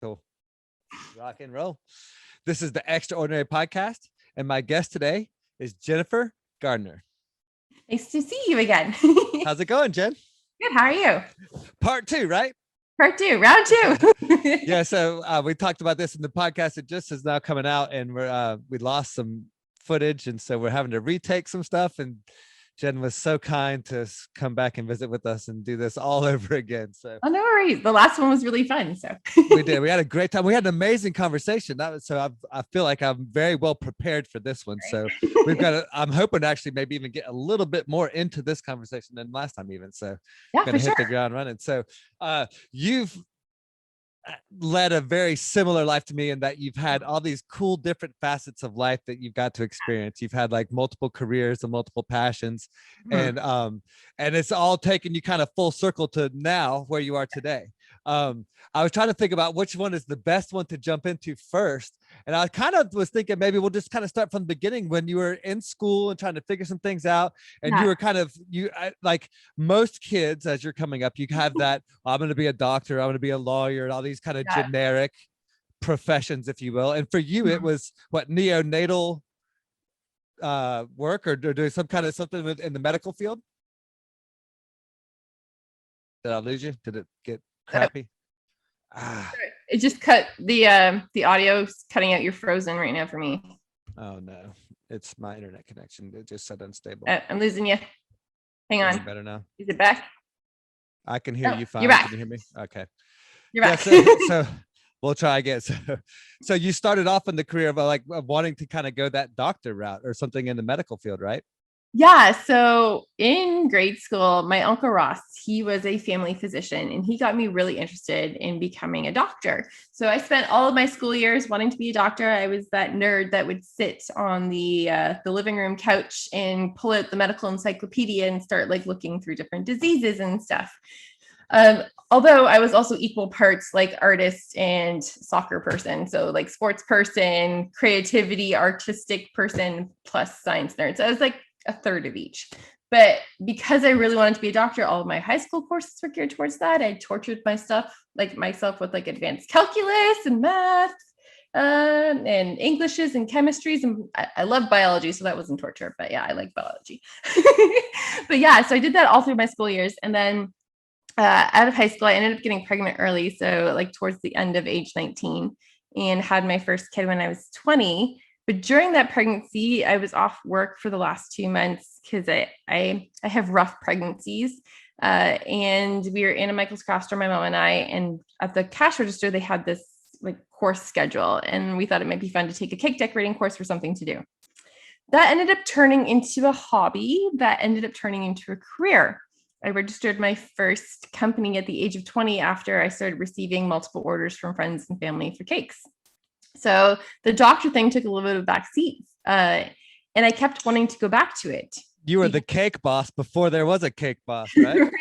Cool. Rock and roll. This is the Extraordinary Podcast, and my guest today is Jennifer Gardiner. Nice to see you again. How's it going, Jen? Good. How are you? Part 2, right? Part 2, round 2. Yeah. So we talked about this in the podcast. It just is now coming out, and we lost some footage, and so we're having to retake some stuff. And Jen was so kind to come back and visit with us and do this all over again. So no worries. The last one was really fun. So we did. We had a great time. We had an amazing conversation. I feel like I'm very well prepared for this one. So I'm hoping to actually maybe even get a little bit more into this conversation than last time even. So yeah, gonna hit the ground running. So you've led a very similar life to me in that you've had all these cool different facets of life that you've got to experience. You've had like multiple careers and multiple passions, and it's all taken you kind of full circle to now where you are today. I was trying to think about which one is the best one to jump into first, and I kind of was thinking maybe we'll just kind of start from the beginning when you were in school and trying to figure some things out, and you were kind of like most kids as you're coming up, you have that I'm going to be a doctor, I'm going to be a lawyer, and all these kind of generic professions, if you will. And for you, it was what, neonatal work or do some kind of something in the medical field? Did I lose you? Did it get crappy? It just cut the audio's cutting out. You're frozen right now for me. Oh no, it's my internet connection. It just said unstable. I'm losing you. Hang on. Is it better now? Is it back? I can hear you fine. You're back. Can you hear me? Okay. You're back. So we'll try again. So you started off in the career of wanting to kind of go that doctor route or something in the medical field, right? Yeah. So in grade school, my Uncle Ross, he was a family physician and he got me really interested in becoming a doctor. So I spent all of my school years wanting to be a doctor. I was that nerd that would sit on the living room couch and pull out the medical encyclopedia and start like looking through different diseases and stuff. Although I was also equal parts like artist and soccer person. So like sports person, creativity, artistic person, plus science nerd. So I was like a third of each. But because I really wanted to be a doctor, all of my high school courses were geared towards that. I tortured myself with like advanced calculus and math and Englishes and chemistries. And I love biology, so that wasn't torture. But yeah, I like biology. But yeah, so I did that all through my school years. And then out of high school, I ended up getting pregnant early. So like towards the end of age 19 and had my first kid when I was 20. But during that pregnancy, I was off work for the last 2 months because I have rough pregnancies. And we were in a Michael's craft store, my mom and I, and at the cash register, they had this like course schedule. And we thought it might be fun to take a cake decorating course for something to do. That ended up turning into a hobby that ended up turning into a career. I registered my first company at the age of 20 after I started receiving multiple orders from friends and family for cakes. So the doctor thing took a little bit of a back seat, and I kept wanting to go back to it. You were the cake boss before there was a cake boss, right? Right?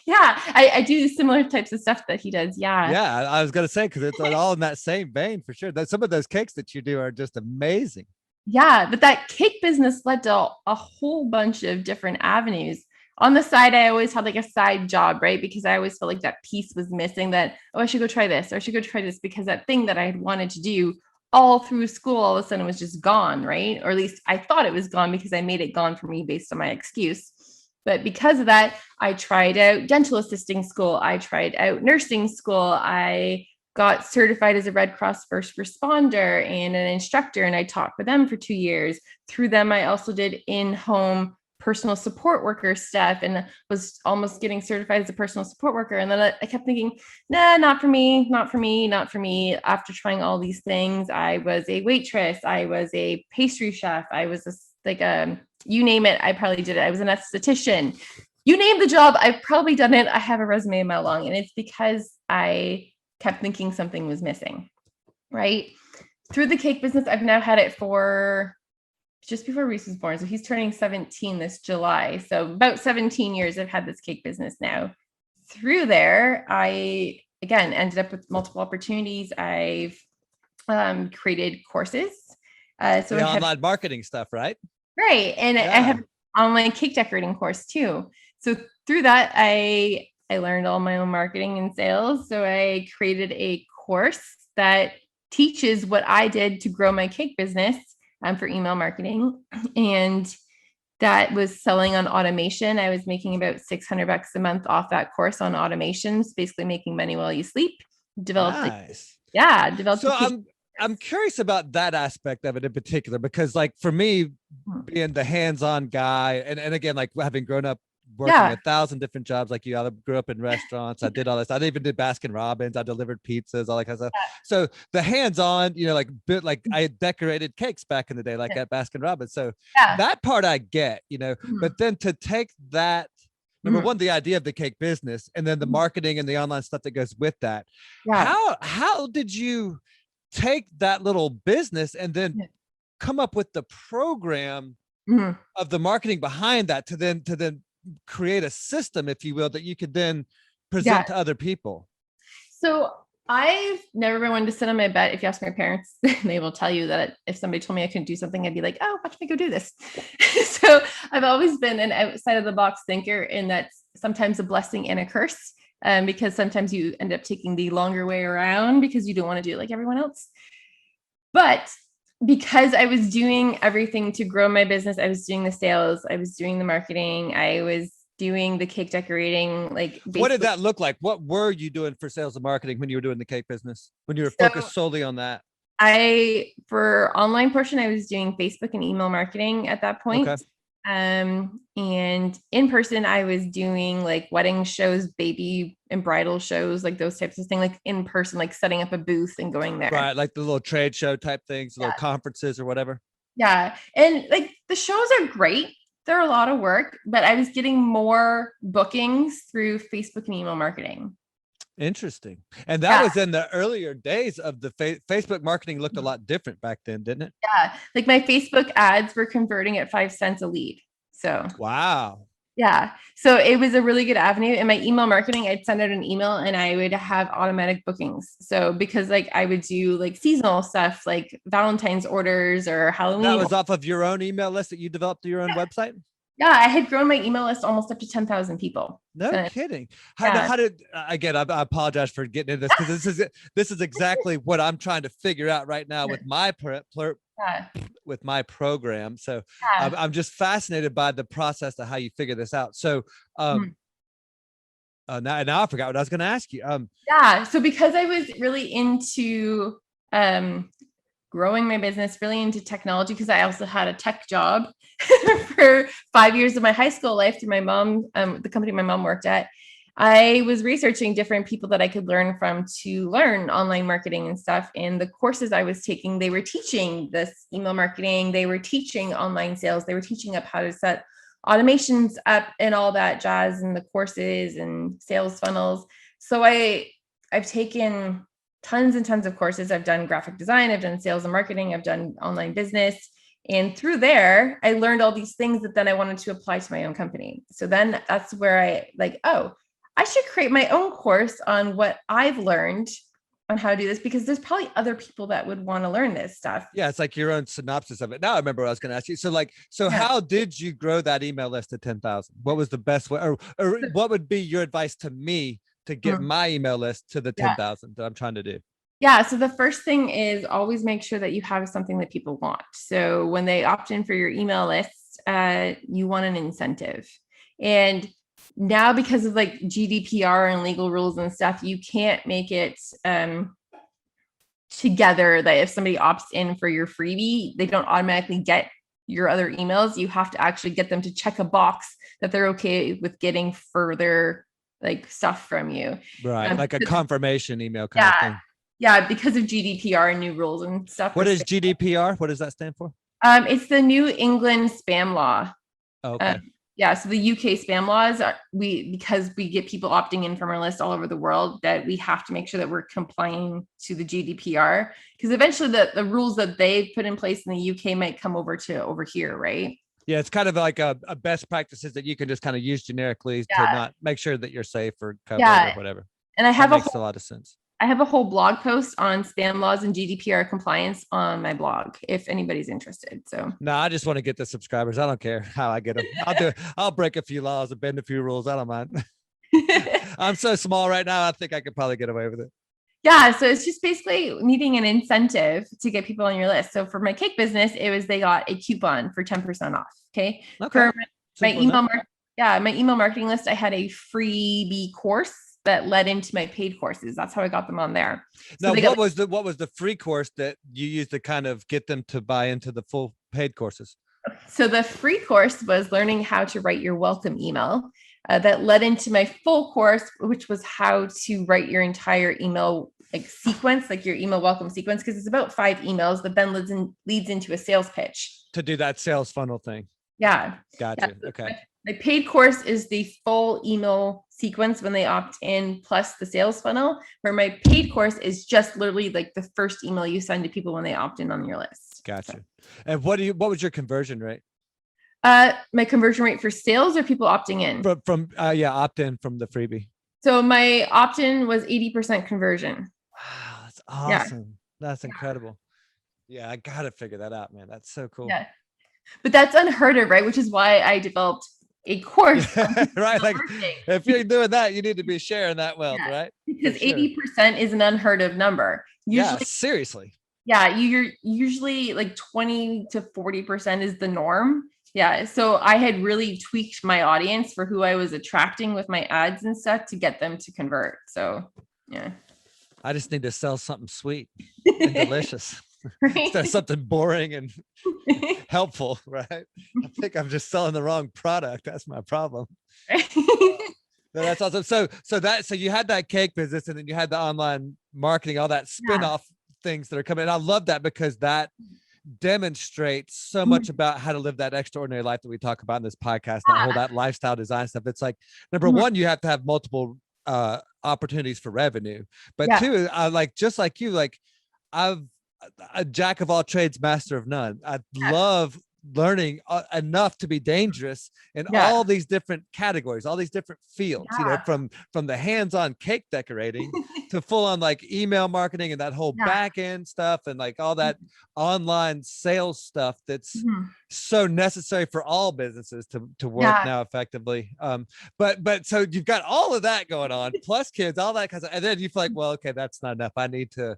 Yeah, I do similar types of stuff that he does. Yeah. Yeah, I was going to say, because it's all in that same vein for sure. Some of those cakes that you do are just amazing. Yeah, but that cake business led to a whole bunch of different avenues. On the side, I always had like a side job, right? Because I always felt like that piece was missing, that, oh, I should go try this, or I should go try this, because that thing that I had wanted to do all through school, all of a sudden was just gone, right? Or at least I thought it was gone because I made it gone for me based on my excuse. But because of that, I tried out dental assisting school. I tried out nursing school. I got certified as a Red Cross first responder and an instructor, and I taught for them for 2 years. Through them, I also did in-home personal support worker stuff and was almost getting certified as a personal support worker. And then I kept thinking, nah, not for me, not for me, not for me. After trying all these things, I was a waitress. I was a pastry chef. I was you name it, I probably did it. I was an esthetician. You name the job, I've probably done it. I have a resume a mile long, and it's because I kept thinking something was missing, right? Through the cake business, I've now had it for just before Reese was born. So he's turning 17 this July. So about 17 years I've had this cake business now. Through there, I, again, ended up with multiple opportunities. I've created courses. So the online marketing stuff, right? Right. And I have an online cake decorating course too. So through that, I learned all my own marketing and sales. So I created a course that teaches what I did to grow my cake business for email marketing. And that was selling on automation. I was making about $600 a month off that course on automations, basically making money while you sleep. Nice. Developed So a cake. I'm curious about that aspect of it in particular, because like for me, being the hands-on guy, and again, like having grown up working 1,000 different jobs like you, I grew up in restaurants. I did all this. I even did Baskin Robbins. I delivered pizzas, all that kind of stuff. So the hands-on, like I decorated cakes back in the day, like at Baskin Robbins. So that part I get, but then to take that, number one, the idea of the cake business, and then the marketing and the online stuff that goes with that. How did you take that little business and then come up with the program of the marketing behind that to then create a system, if you will, that you could then present to other people? So I've never been one to sit on my butt. If you ask my parents, they will tell you that if somebody told me I couldn't do something, I'd be like, oh, watch me go do this. So I've always been an outside of the box thinker, and that's sometimes a blessing and a curse, because sometimes you end up taking the longer way around because you don't want to do it like everyone else. But because I was doing everything to grow my business, I was doing the sales, I was doing the marketing, I was doing the cake decorating. Like, what did that look like? What were you doing for sales and marketing when you were doing the cake business, when you were focused solely on that? For online portion, I was doing Facebook and email marketing at that point. Okay. And in person, I was doing like wedding shows, baby and bridal shows, like those types of things, like in person, like setting up a booth and going there. Right. Like the little trade show type things, little conferences or whatever. Yeah. And like the shows are great. They're a lot of work, but I was getting more bookings through Facebook and email marketing. Interesting. And that was in the earlier days of the Facebook marketing. Looked a lot different back then, didn't it? Yeah. Like my Facebook ads were converting at 5 cents a lead. So wow. Yeah. So it was a really good avenue. In my email marketing, I'd send out an email and I would have automatic bookings. So because like I would do like seasonal stuff, like Valentine's orders or Halloween. That was off of your own email list that you developed to your own website? Yeah, I had grown my email list almost up to 10,000 people. No kidding. How did, again, I apologize for getting into this, because this is exactly what I'm trying to figure out right now with my with my program. So I'm just fascinated by the process of how you figure this out. So now I forgot what I was going to ask you. So because I was really into growing my business, really into technology, because I also had a tech job for 5 years of my high school life through my mom, the company my mom worked at. I was researching different people that I could learn from to learn online marketing and stuff. And the courses I was taking, they were teaching this email marketing, they were teaching online sales, they were teaching up how to set automations up and all that jazz, and the courses and sales funnels. So I've taken tons and tons of courses. I've done graphic design, I've done sales and marketing, I've done online business. And through there, I learned all these things that then I wanted to apply to my own company. So then that's where I should create my own course on what I've learned on how to do this, because there's probably other people that would want to learn this stuff. Yeah, it's like your own synopsis of it. Now I remember what I was going to ask you. So how did you grow that email list to 10,000? What was the best way, or what would be your advice to me to get my email list to the 10,000 that I'm trying to do? Yeah. So the first thing is always make sure that you have something that people want. So when they opt in for your email list, you want an incentive. And now, because of like GDPR and legal rules and stuff, you can't make it together that if somebody opts in for your freebie, they don't automatically get your other emails. You have to actually get them to check a box that they're okay with getting further like stuff from you. Right. Like a confirmation email kind of thing. Yeah, because of GDPR and new rules and stuff. What is GDPR? What does that stand for? It's the New England spam law. Okay. So the UK spam laws because we get people opting in from our list all over the world, that we have to make sure that we're complying to the GDPR, because eventually the rules that they've put in place in the UK might come over here, right? Yeah, it's kind of like a best practices that you can just kind of use generically to not make sure that you're safe or covered or whatever. And that makes a lot of sense. I have a whole blog post on spam laws and GDPR compliance on my blog, if anybody's interested. So no, I just want to get the subscribers. I don't care how I get them. I'll break a few laws and bend a few rules. I don't mind. I'm so small right now. I think I could probably get away with it. Yeah, so it's just basically needing an incentive to get people on your list. So for my cake business, it was they got a coupon for 10% off. Okay. Okay. For my Simple email enough. my email marketing list, I had a freebie course that led into my paid courses. That's how I got them on there. So Now, they got what was the free course that you used to kind of get them to buy into the full paid courses? So the free course was learning how to write your welcome email. That led into my full course, which was how to write your entire email like sequence, like your email welcome sequence, because it's about 5 emails that then leads into a sales pitch. To do that sales funnel thing. Yeah. Gotcha. Okay. My paid course is the full email sequence when they opt in, plus the sales funnel. Where my paid course is just literally like the first email you send to people when they opt in on your list. Gotcha. So. And what was your conversion rate? My conversion rate for sales or people opting in? From opt in from the freebie. So my opt-in was 80% conversion. Wow, that's awesome. Yeah. That's incredible. Yeah, I gotta figure that out, man. That's so cool. Yeah. But that's unheard of, right? Which is why I developed a course. Right. Like if you're doing that, you need to be sharing that wealth, right? Because 80% is an unheard of number. Usually, yeah, seriously. Yeah, you're usually like 20 to 40% is the norm. Yeah. So I had really tweaked my audience for who I was attracting with my ads and stuff to get them to convert. So yeah. I just need to sell something sweet and delicious. Right? Instead of something boring and helpful, right? I think I'm just selling the wrong product. That's my problem. No, that's awesome. So you had that cake business and then you had the online marketing, all that spin-off things that are coming. And I love that because that demonstrates so much about how to live that extraordinary life that we talk about in this podcast, that lifestyle design stuff. It's like, number one, you have to have multiple opportunities for revenue, but two, just like you, like I'm a jack of all trades, master of none. I love learning enough to be dangerous in all these different categories, all these different fields, you know, from the hands-on cake decorating to full on like email marketing and that whole back end stuff and like all that online sales stuff that's so necessary for all businesses to work now effectively. But so you've got all of that going on, plus kids, all that kind of, and then you feel like, well, okay, that's not enough. I need to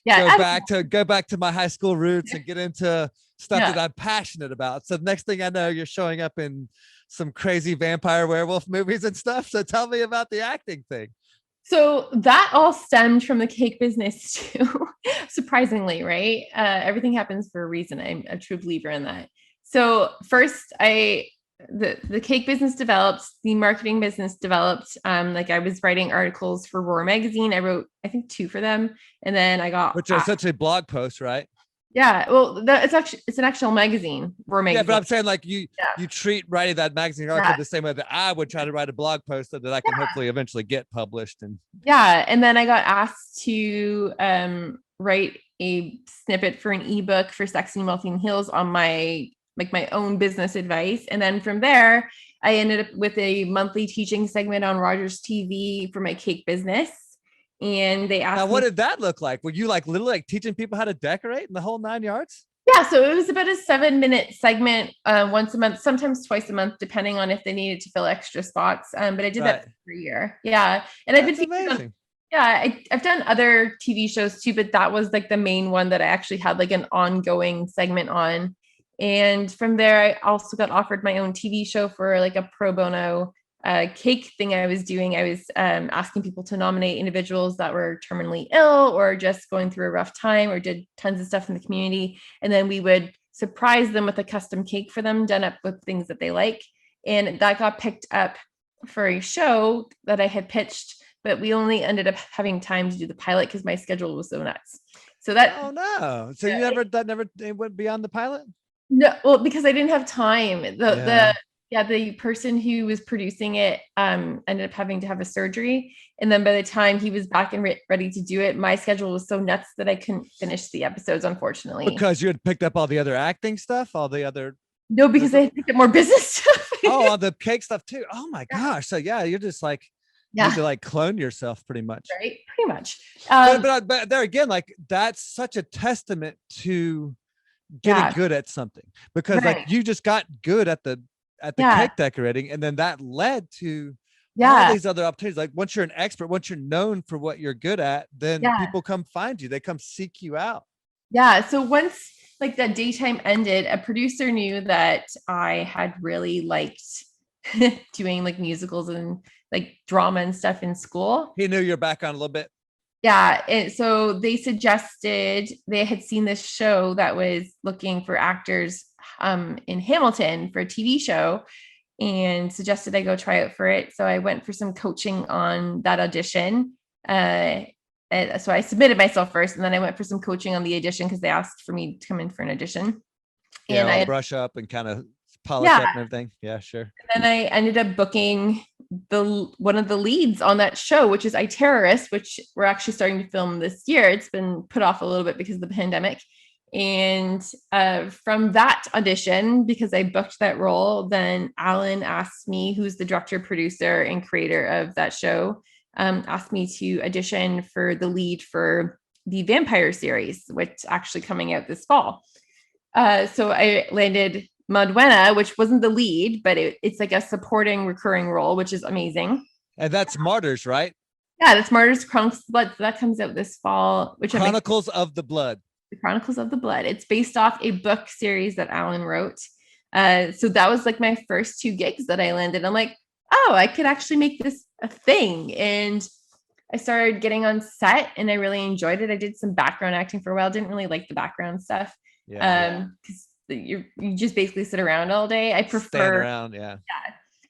go back to my high school roots and get into stuff that I'm passionate about. So the next thing I know, you're showing up in some crazy vampire werewolf movies and stuff. So tell me about the acting thing. So that all stemmed from the cake business too, surprisingly, right? Everything happens for a reason. I'm a true believer in that. So first the cake business developed, the marketing business developed. Like I was writing articles for Roar magazine. I wrote, I think 2 for them. And then I got, which are essentially blog posts, right? Yeah. Well, it's an actual magazine, Roar magazine. Yeah, but I'm saying like you treat writing that magazine article the same way that I would try to write a blog post so that I can hopefully eventually get published. And and then I got asked to write a snippet for an ebook for Sexy Melting Heels on my own business advice. And then from there, I ended up with a monthly teaching segment on Rogers TV for my cake business. And they asked me, what did that look like? Were you like literally like teaching people how to decorate in the whole 9 yards? Yeah. So it was about a 7-minute segment once a month, sometimes twice a month, depending on if they needed to fill extra spots. But I did that for a year. Yeah. And I've been amazing. I've done other TV shows too, but that was like the main one that I actually had like an ongoing segment on. And from there, I also got offered my own TV show for like a pro bono cake thing I was doing. I was asking people to nominate individuals that were terminally ill or just going through a rough time, or did tons of stuff in the community. And then we would surprise them with a custom cake for them done up with things that they like. And that got picked up for a show that I had pitched, but we only ended up having time to do the pilot because my schedule was so nuts. So that, oh no. So you never went beyond the pilot? No, well, because I didn't have time. The person who was producing it ended up having to have a surgery. And then by the time he was back and ready to do it, my schedule was so nuts that I couldn't finish the episodes, unfortunately. Because you had picked up all the other acting stuff, all the other... No, because I picked up more business stuff. Oh, the cake stuff too. Oh my gosh. So yeah, you're just like, you need to like clone yourself pretty much. Right, pretty much. But there again, like that's such a testament to getting good at something, because like you just got good at the cake decorating, and then that led to all Yeah. these other opportunities. Like once you're an expert, once you're known for what you're good at, then Yeah. people come find you. They come seek you out. Yeah. So once like that daytime ended, a producer knew that I had really liked doing like musicals and like drama and stuff in school. He knew your background a little bit. Yeah. And so they suggested they had seen this show that was looking for actors in Hamilton for a TV show and suggested I go try out for it. So I went for some coaching on that audition. And so I submitted myself first, and then I went for some coaching on the audition because they asked for me to come in for an audition. Yeah, And I'll I, brush up and kind of polish yeah, up and everything. Yeah, sure. and I ended up booking the one of the leads on that show, which is I Terrorist, which we're actually starting to film this year. It's been put off a little bit because of the pandemic. And from that audition, because I booked that role, then Alan asked me, who's the director, producer, and creator of that show, asked me to audition for the lead for the vampire series, which actually coming out this fall. So I landed Madwena, which wasn't the lead, but it's like a supporting recurring role, which is amazing. And that's Martyrs, right? Yeah, that's Martyrs Chronicles of the Blood. So that comes out this fall, which Chronicles of the Blood. The Chronicles of the Blood. It's based off a book series that Alan wrote. So that was like my first 2 gigs that I landed. I'm like, oh, I could actually make this a thing. And I started getting on set and I really enjoyed it. I did some background acting for a while. Didn't really like the background stuff. Yeah. Because you just basically sit around all day. I prefer stand around. Yeah.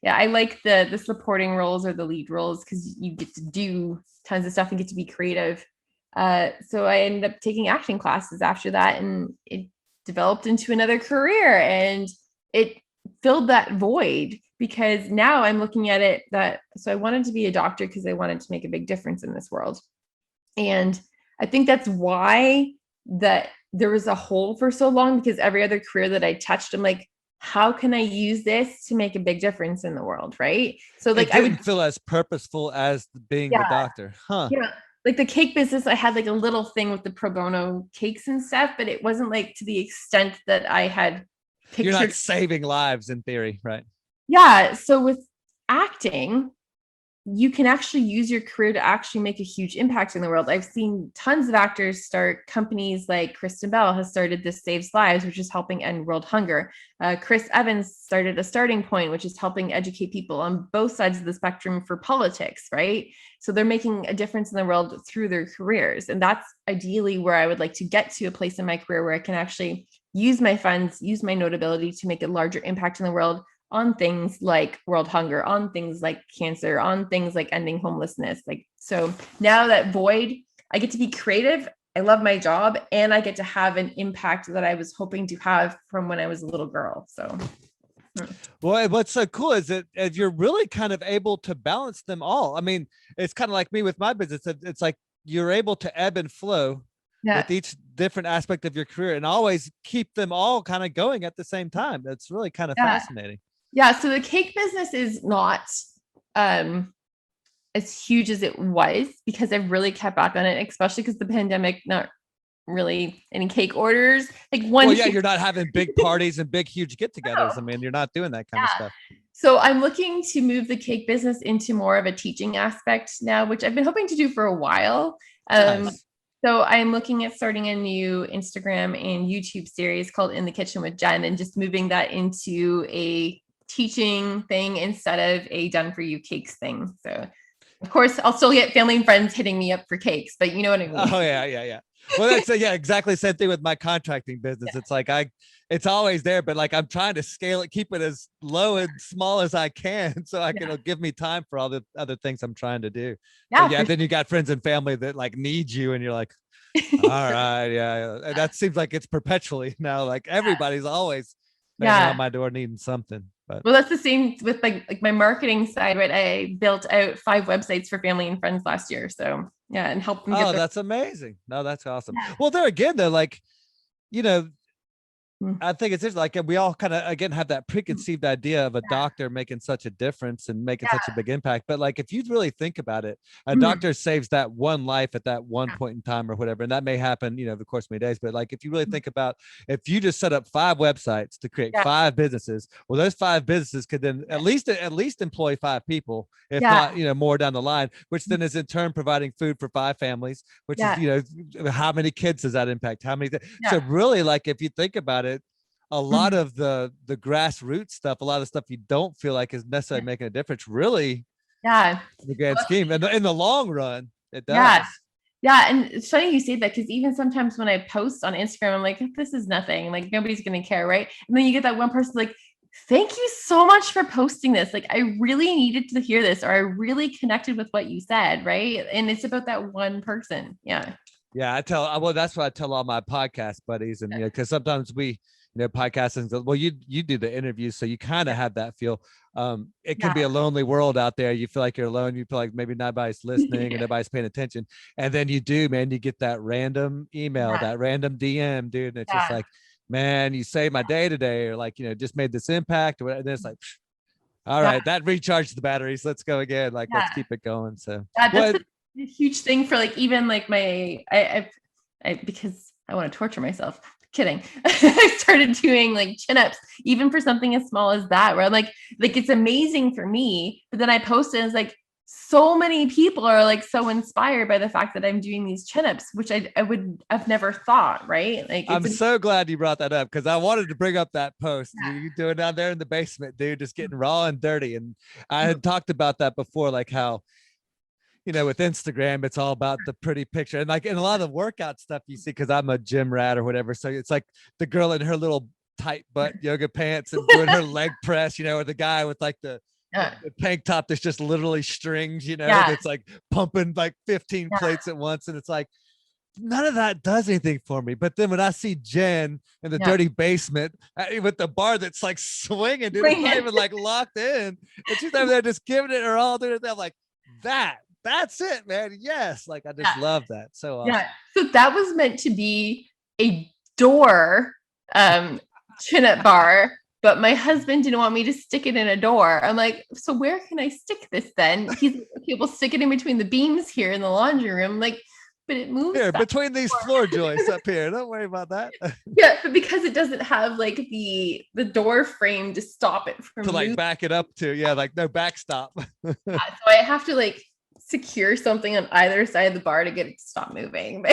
Yeah, I like the supporting roles or the lead roles because you get to do tons of stuff and get to be creative. So I ended up taking acting classes after that, and it developed into another career, and it filled that void because now I'm looking at it that so I wanted to be a doctor because I wanted to make a big difference in this world. And I think that's why that there was a hole for so long because every other career that I touched, I'm like, how can I use this to make a big difference in the world? Right. So like it didn't feel as purposeful as being the doctor. Huh. Yeah. Like the cake business, I had like a little thing with the pro bono cakes and stuff, but it wasn't like to the extent that I had pictured. You're not saving lives in theory, right? Yeah. So with acting, you can actually use your career to actually make a huge impact in the world. I've seen tons of actors start companies like Kristen Bell has started This Saves Lives, which is helping end world hunger. Chris Evans started A Starting Point, which is helping educate people on both sides of the spectrum for politics, right? So they're making a difference in the world through their careers. And that's ideally where I would like to get to a place in my career where I can actually use my funds, use my notability to make a larger impact in the world on things like world hunger, on things like cancer, on things like ending homelessness. Like, so now that void, I get to be creative. I love my job and I get to have an impact that I was hoping to have from when I was a little girl. So. Well, what's so cool is that you're really kind of able to balance them all. I mean, it's kind of like me with my business. It's like you're able to ebb and flow with each different aspect of your career and always keep them all kind of going at the same time. That's really kind of fascinating. Yeah. So the cake business is not as huge as it was because I've really kept back on it, especially because the pandemic, not really any cake orders. Like one. Well, yeah, you're not having big parties and big, huge get-togethers. I mean, you're not doing that kind of stuff. So I'm looking to move the cake business into more of a teaching aspect now, which I've been hoping to do for a while. Nice. So I'm looking at starting a new Instagram and YouTube series called In the Kitchen with Jen and just moving that into a teaching thing instead of a done for you cakes thing. So of course I'll still get family and friends hitting me up for cakes, but you know what I mean? Oh yeah. Well, that's exactly the same thing with my contracting business. Yeah. It's like it's always there, but like I'm trying to scale it, keep it as low and small as I can, so it'll give me time for all the other things I'm trying to do. Yeah. Then you got friends and family that like need you, and you're like, all right, yeah. And that seems like it's perpetually now. Like everybody's always banging on my door needing something. But well, that's the same with like my marketing side, right? I built out 5 websites for family and friends last year. So yeah, and help them. That's amazing. No, that's awesome. Well, there again, though, like, I think it's just like we all kind of again have that preconceived idea of a doctor making such a difference and making such a big impact. But like if you really think about it, a doctor saves that one life at that one point in time or whatever. And that may happen, over the course of many days. But like if you really think about if you just set up 5 websites to create 5 businesses, well, those 5 businesses could then at least employ 5 people, if not, more down the line, which then is in turn providing food for 5 families, which is, how many kids does that impact? How many? So really, like if you think about it, a lot of the grassroots stuff, a lot of stuff you don't feel like is necessarily making a difference, really, in the grand scheme. And in the long run, it does. Yeah. And it's funny you say that, because even sometimes when I post on Instagram, I'm like, this is nothing. Like nobody's going to care. Right. And then you get that one person like, thank you so much for posting this. Like, I really needed to hear this, or I really connected with what you said. Right. And it's about that one person. Yeah. Yeah. That's what I tell all my podcast buddies. And, because sometimes we, podcasting, well, you do the interviews, so you kind of have that feel. It can be a lonely world out there. You feel like you're alone. You feel like maybe nobody's listening and nobody's paying attention. And then you get that random email, that random DM, dude. And it's just like, man, you saved my day today, or like, just made this impact. And then it's like, all right, that recharged the batteries. Let's go again. Like, let's keep it going. So that's a huge thing for like, even like I because I want to torture myself. Kidding. I started doing like chin-ups, even for something as small as that, where I'm like it's amazing for me. But then I posted, and it's like so many people are like so inspired by the fact that I'm doing these chin-ups, which I've never thought, right? Like I'm so glad you brought that up, because I wanted to bring up that post you doing down there in the basement, dude, just getting raw and dirty. And I had talked about that before, like how with Instagram, it's all about the pretty picture. And like in a lot of the workout stuff you see, because I'm a gym rat or whatever. So it's like the girl in her little tight butt yoga pants and doing her leg press, or the guy with like the tank top that's just literally strings, that's like pumping like 15 plates at once. And it's like, none of that does anything for me. But then when I see Jen in the dirty basement with the bar that's like swinging, dude, it's not even like locked in. And she's over there just giving it her all, dude. I'm like, that's it, man. Yes. Like, I just love that. So awesome. Yeah. So that was meant to be a door chin-up bar, but my husband didn't want me to stick it in a door. I'm like, so where can I stick this then? He's like, okay, we'll stick it in between the beams here in the laundry room. Like, but it moves here between these floor joists up here. Don't worry about that. Yeah, but because it doesn't have like the door frame to stop it from like back it up to, like no backstop. So I have to like secure something on either side of the bar to get it to stop moving.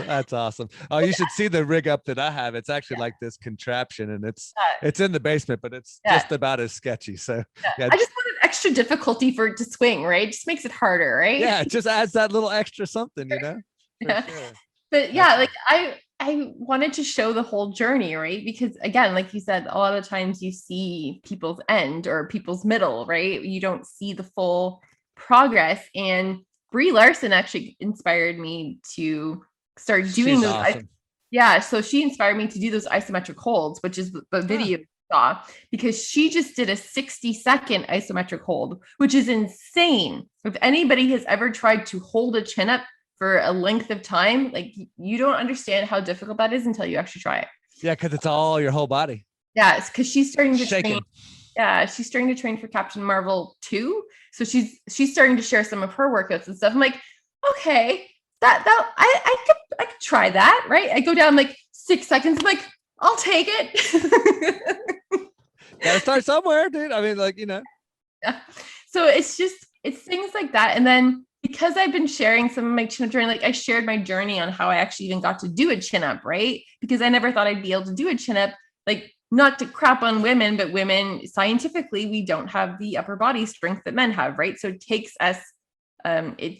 That's awesome. Oh, you should see the rig up that I have. It's actually like this contraption, and it's in the basement, but it's just about as sketchy. So I just wanted extra difficulty for it to swing, right? It just makes it harder, right? Yeah, it just adds that little extra something, Sure. But like I wanted to show the whole journey, right? Because again, like you said, a lot of times you see people's end or people's middle, right? You don't see the full progress. And Brie Larson actually inspired me to start doing those. Awesome. So she inspired me to do those isometric holds, which is the video you saw, because she just did a 60-second isometric hold, which is insane. If anybody has ever tried to hold a chin up for a length of time, like you don't understand how difficult that is until you actually try it. Yeah, because it's all your whole body. Yeah, it's because she's starting to train. Yeah, she's starting to train for Captain Marvel 2. So she's starting to share some of her workouts and stuff. I'm like, okay, that I could try that, right? I go down like 6 seconds. I'm like, I'll take it. Gotta start somewhere, dude. I mean, like, Yeah. So it's things like that. And then because I've been sharing some of my chin-up journey, like I shared my journey on how I actually even got to do a chin-up, right? Because I never thought I'd be able to do a chin-up, like not to crap on women, but women, scientifically, we don't have the upper body strength that men have, right? So it takes us,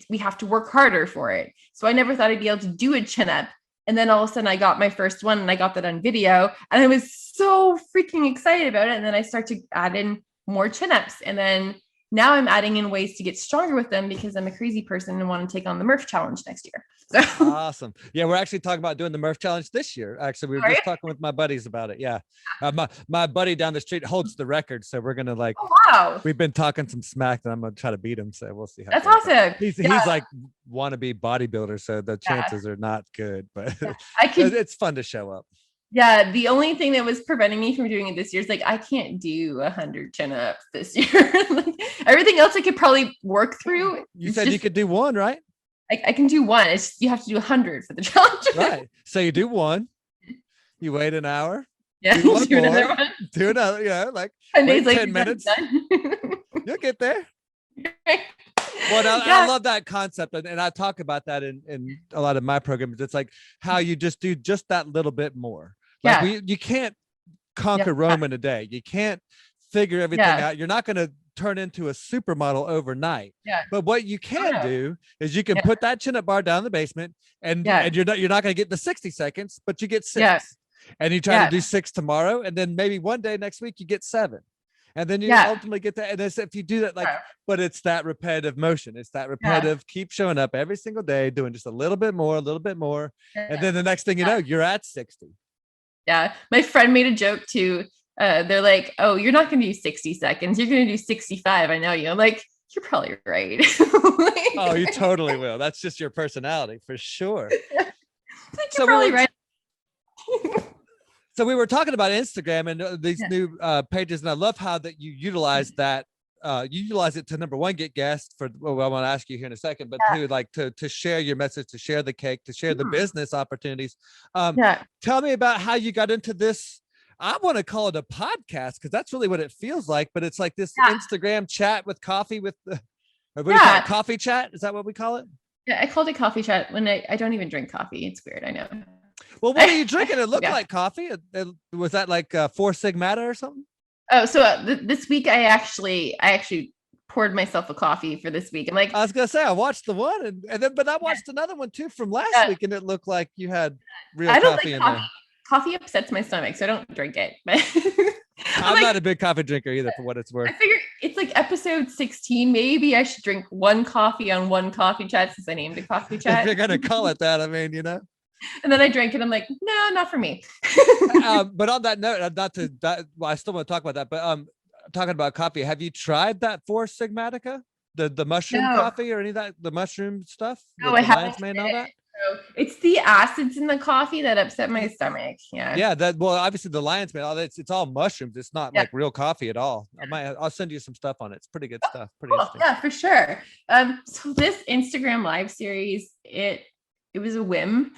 we have to work harder for it. So I never thought I'd be able to do a chin-up. And then all of a sudden I got my first one and I got that on video and I was so freaking excited about it. And then I start to add in more chin-ups. And then now I'm adding in ways to get stronger with them because I'm a crazy person and want to take on the Murph challenge next year. So. Awesome. Yeah, we're actually talking about doing the Murph challenge this year. Actually, we were just talking with my buddies about it. Yeah. My buddy down the street holds the record. So we're going to like, we've been talking some smack and I'm going to try to beat him. So we'll see. That's awesome. He's like wannabe bodybuilder. So the chances are not good, but it's fun to show up. Yeah, the only thing that was preventing me from doing it this year is like I can't do 100 chin-ups this year. Like, everything else I could probably work through. You It's said you just could do one, right? I can do one. It's you have to do 100 for the challenge. Right. So you do one, you wait an hour, Yeah, do one do another more, one. do another, like 10 days wait later, 10 minutes. done. You'll get there. Well, I Yeah, love that concept. And I talk about that in a lot of my programs. It's like how you just do just that little bit more. Like yeah, you can't yeah, conquer Rome in a day. You can't figure everything yeah, out. You're not going to turn into a supermodel overnight. yeah. But what you Oh, can no. do is you can Yeah, put that chin-up bar down in the basement, and yeah, you're not going to get the 60 seconds, but you get yeah, 6. And you try to yeah, do 6 tomorrow, and then maybe one day next week you get 7. And then you yeah, ultimately get that. And if you do that, like, yeah, but it's that repetitive motion. It's that yeah, repetitive, keep showing up every single day, doing just a little bit more, a little bit more. And yeah. then the next thing you know, you're at 60. Yeah. My friend made a joke too. They're like, "Oh, you're not going to do 60 seconds. You're going to do 65." I know you. I'm like, "You're probably right." Oh, you Like, totally will. That's just your personality for sure. you're So we probably were right. so we were talking about Instagram and these Yeah. new pages, and I love how that you utilize that. You utilize it to, number one, get guests for. Well, I want to ask you here in a second, but Yeah. to like to share your message, to share the cake, to share the Hmm. business opportunities. Um, Yeah. Tell me about how you got into this. I want to call it a podcast because that's really what it feels like. But it's like this Yeah. Instagram chat with coffee with the. What do you call it? Yeah. Coffee chat? Is that what we call it? Yeah. I called it coffee chat when I don't even drink coffee. It's weird. I know. Well, what are you drinking? It looked Yeah. like coffee. Was that like Four Sigmata or something? Oh, so this week I actually poured myself a coffee for this week. I'm like, I was gonna say I watched the one and then but I watched another one too from last yeah, week, and it looked like you had real I don't coffee like in coffee. there. Coffee upsets my stomach, so I don't drink it. But I'm I'm like, not a big coffee drinker either, for what it's I worth. figure it's like episode 16. Maybe I should drink one coffee on one coffee chat since I named it coffee If chat. you're gonna call it that, I mean, And then I drank it. I'm like, no, not for me. But on that note, not to that. Well, I still want to talk about that, but talking about coffee, have you tried that Four Sigmatica, the mushroom No, coffee, or any of that, the mushroom stuff, no, I the haven't lion's mane and tried all it. that? So it's the acids in the coffee that upset my stomach. Yeah. Yeah, that, well, obviously the lion's mane, all that, it's all mushrooms. It's not Yeah. like real coffee at all. I'll send you some stuff on it. It's pretty good stuff. Pretty Cool. interesting. Yeah, for sure. So this Instagram live series, it was a whim.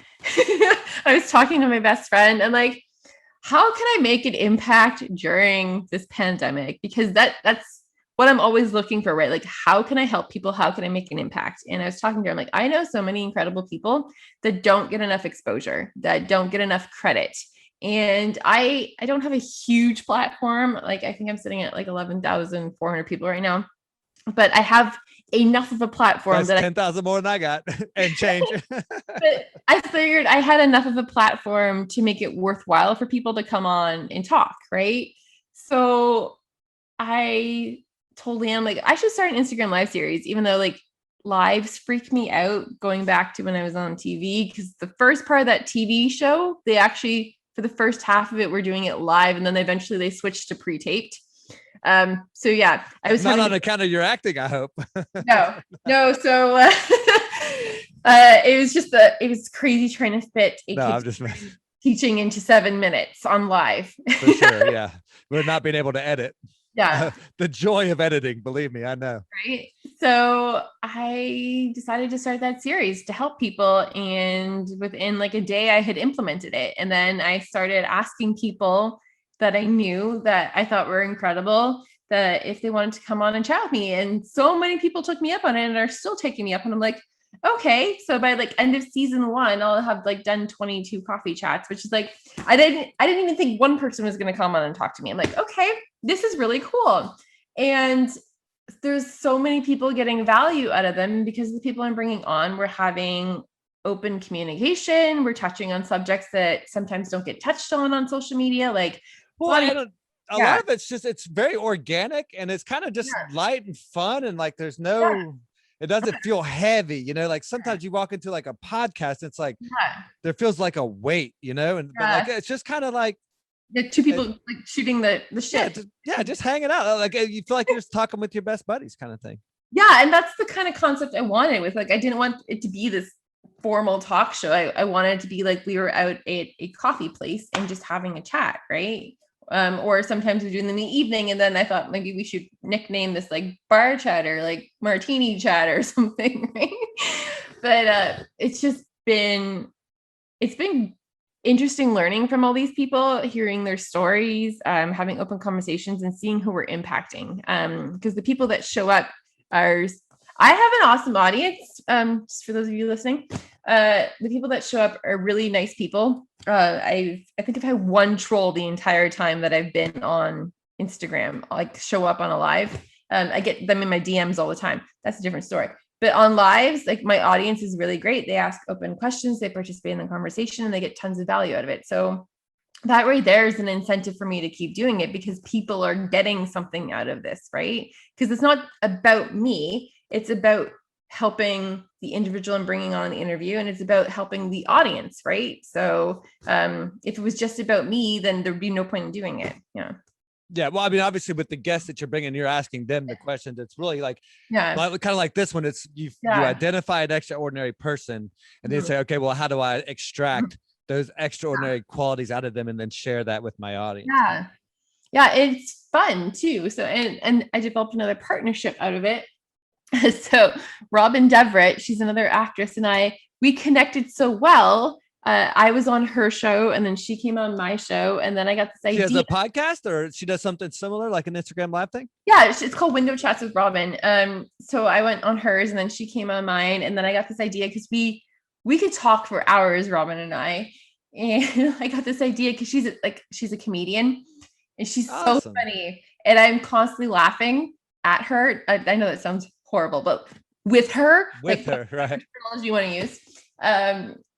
I was talking to my best friend and like, how can I make an impact during this pandemic? Because that's what I'm always looking for, right? Like, how can I help people? How can I make an impact? And I was talking to her, I'm like, I know so many incredible people that don't get enough exposure, that don't get enough credit. And I don't have a huge platform. Like I think I'm sitting at like 11,400 people right now, but I have enough of a platform That's that 10,000 more than I got and change. but I figured I had enough of a platform to make it worthwhile for people to come on and talk, right? So I told Liam, like, I should start an Instagram live series, even though like lives freak me out going back to when I was on TV. Because the first part of that TV show, they actually, for the first half of it, were doing it live. And then eventually they switched to pre-taped. So yeah, I was Not having on account of your acting, I hope. no. So it was crazy trying to fit a No, I'm kid's just messing. teaching into 7 minutes on live. For sure. Yeah. We're not being able to edit. Yeah. The joy of editing, believe me, I know. Right. So I decided to start that series to help people. And within like a day, I had implemented it. And then I started asking people that I knew that I thought were incredible that if they wanted to come on and chat with me. And so many people took me up on it and are still taking me up. And I'm like, okay. So by like end of season 1, I'll have like done 22 coffee chats, which is like, I didn't even think one person was going to come on and talk to me. I'm like, okay, this is really cool. And there's so many people getting value out of them because the people I'm bringing on, we're having open communication. We're touching on subjects that sometimes don't get touched on social media. Like, Well, a lot of it's just, it's very organic and it's kind of just light and fun. And like, there's no, it doesn't feel heavy, like sometimes you walk into like a podcast, it's like, there feels like a weight, and but like, it's just kind of like, the two people like shooting the shit. Just hanging out. Like you feel like you're just talking with your best buddies kind of thing. Yeah. And that's the kind of concept I wanted with like, I didn't want it to be this formal talk show. I wanted to be like, we were out at a coffee place and just having a chat, right? Or sometimes we do them in the evening. And then I thought maybe we should nickname this like bar chat or like martini chat or something, right? But it's been interesting learning from all these people, hearing their stories, having open conversations and seeing who we're impacting. Because the people that show up are, I have an awesome audience. Just for those of you listening, the people that show up are really nice people. I think I've had one troll the entire time that I've been on Instagram, like show up on a live. I get them in my DMs all the time. That's a different story. But on lives, like my audience is really great. They ask open questions, they participate in the conversation, and they get tons of value out of it. So that right there is an incentive for me to keep doing it because people are getting something out of this, right? Because it's not about me. It's about helping the individual and bringing on the interview, and it's about helping the audience, right? So if it was just about me, then there'd be no point in doing it. Yeah. Yeah. Well, I mean, obviously with the guests that you're bringing, you're asking them the questions. It's really like, Yeah. kind of like this one. It's you identify an extraordinary person and then say, okay, well, how do I extract those extraordinary qualities out of them and then share that with my audience? Yeah. Yeah. It's fun too. So, and I developed another partnership out of it. So Robin Deverett, she's another actress, and we connected so well. I was on her show and then she came on my show, and then I got this idea. She has a podcast or she does something similar, like an Instagram live thing? Yeah, it's called Window Chats with Robin. So I went on hers and then she came on mine, and then I got this idea because we could talk for hours, Robin and I. And I got this idea because she's a comedian and she's so funny. And I'm constantly laughing at her. I know that sounds horrible, but with her, right? Terminology you want to use.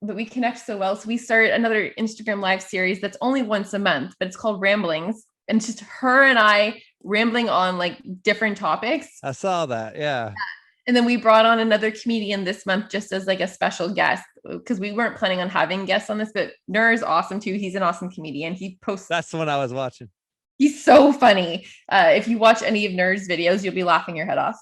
But we connect so well. So we started another Instagram live series that's only once a month, but it's called Ramblings. And it's just her and I rambling on like different topics. I saw that. Yeah. And then we brought on another comedian this month just as like a special guest because we weren't planning on having guests on this, but Nur is awesome too. He's an awesome comedian. He posts. That's the one I was watching. He's so funny. If you watch any of Nur's videos, you'll be laughing your head off.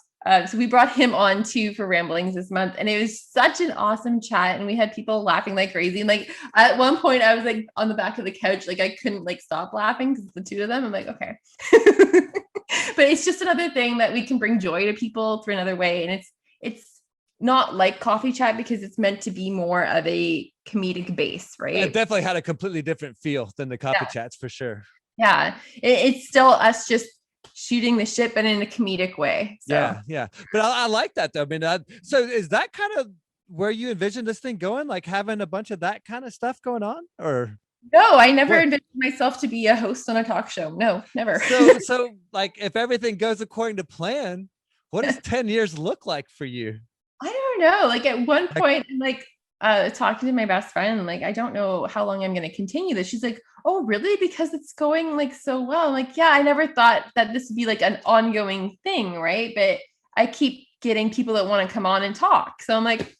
So we brought him on too for Ramblings this month, and it was such an awesome chat. And we had people laughing like crazy. And like at one point, I was like on the back of the couch, like I couldn't like stop laughing because the two of them. I'm like, okay. But it's just another thing that we can bring joy to people through another way, and it's not like coffee chat because it's meant to be more of a comedic base, right? It definitely had a completely different feel than the coffee chats for sure. Yeah, it's still us just shooting the shit, but in a comedic way. So. Yeah. But I like that though. I mean, so is that kind of where you envision this thing going? Like having a bunch of that kind of stuff going on, or? No, I never envisioned myself to be a host on a talk show. No, never. So like if everything goes according to plan, what does 10 years look like for you? I don't know. Like at one point, I'm like talking to my best friend, like, I don't know how long I'm going to continue this. She's like, oh, really? Because it's going like so well. I'm like, yeah, I never thought that this would be like an ongoing thing, right? But I keep getting people that want to come on and talk. So I'm like,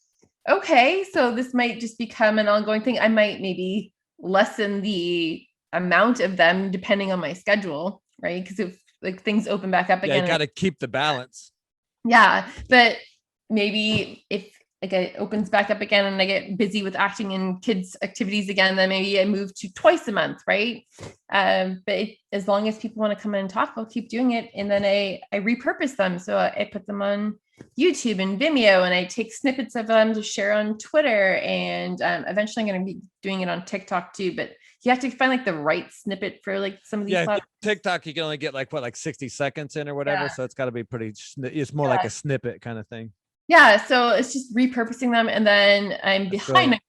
okay, so this might just become an ongoing thing. I might maybe lessen the amount of them depending on my schedule, right? Because if like things open back up again, you got to keep the balance. Yeah, but maybe if like it opens back up again and I get busy with acting and kids activities again, then maybe I move to twice a month, right? But as long as people want to come in and talk, I'll keep doing it. And then I repurpose them. So I put them on YouTube and Vimeo, and I take snippets of them to share on Twitter. And eventually I'm going to be doing it on TikTok too. But you have to find like the right snippet for like some of these platforms. TikTok, you can only get like 60 seconds in or whatever. So it's got to be it's more like a snippet kind of thing. Yeah, so it's just repurposing them, and then I'm behind